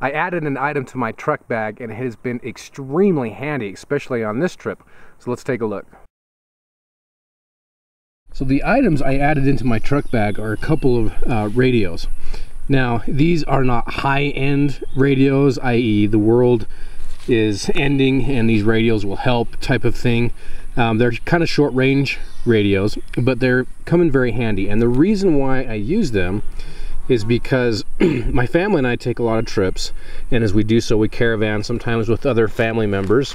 I added an item to my truck bag and it has been extremely handy, especially on this trip. So let's take a look. So the items I added into my truck bag are a couple of radios. Now, these are not high-end radios, i.e. the world is ending and these radios will help type of thing. They're kind of short-range radios, but they're coming very handy. And the reason why I use them is because my family and I take a lot of trips, and as we do so, we caravan sometimes with other family members.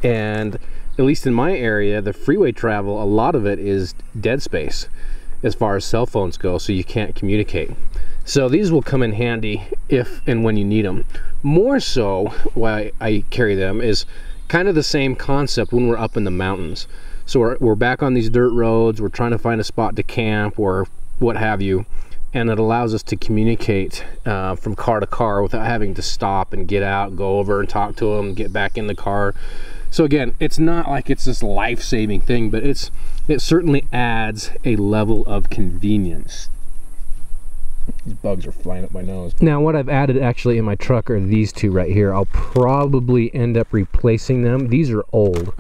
And at least in my area, the freeway travel, a lot of it is dead space as far as cell phones go, so you can't communicate. So these will come in handy if and when you need them. More so, why I carry them is kind of the same concept when we're up in the mountains. So we're back on these dirt roads, we're trying to find a spot to camp or what have you, and it allows us to communicate from car to car without having to stop and get out, go over and talk to them, get back in the car. So again, it's not like it's this life-saving thing, but it certainly adds a level of convenience. These bugs are flying up my nose. Now what I've added actually in my truck are these two right here. I'll probably end up replacing them. These are old.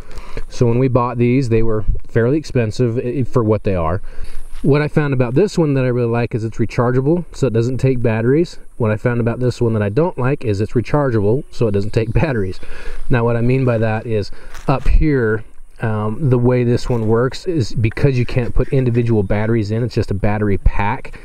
So when we bought these, they were fairly expensive for what they are. What I found about this one that I really like is it's rechargeable, so it doesn't take batteries. What I found about this one that I don't like is it's rechargeable, so it doesn't take batteries. Now what I mean by that is up here, the way this one works is because you can't put individual batteries in, it's just a battery pack.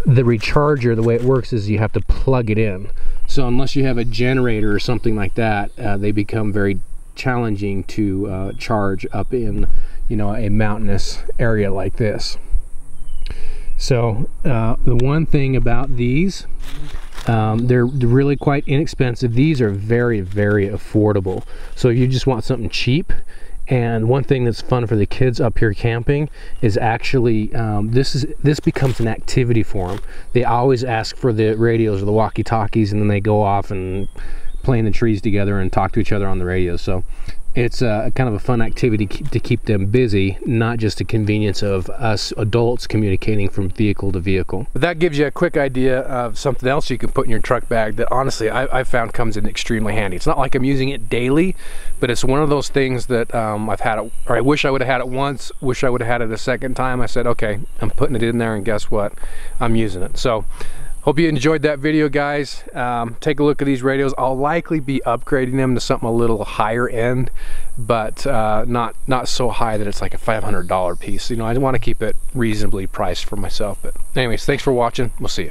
The recharger, the way it works is you have to plug it in. So unless you have a generator or something like that, they become very challenging to charge up in, you know, a mountainous area like this. So the one thing about these, they're really quite inexpensive. These are very, very affordable. So if you just want something cheap, and one thing that's fun for the kids up here camping is actually this becomes an activity for them. They always ask for the radios or the walkie-talkies, and then they go off and play in the trees together and talk to each other on the radios. So it's kind of a fun activity to keep them busy, not just a convenience of us adults communicating from vehicle to vehicle. But that gives you a quick idea of something else you can put in your truck bag that honestly I found comes in extremely handy. It's not like I'm using it daily, but it's one of those things that I've had it, or I wish I would have had it once, wish I would have had it a second time. I said, okay, I'm putting it in there, and guess what? I'm using it. So hope you enjoyed that video, guys. Take a look at these radios. I'll likely be upgrading them to something a little higher end, but not so high that it's like a $500 piece. You know, I want to keep it reasonably priced for myself. But anyways, thanks for watching. We'll see you.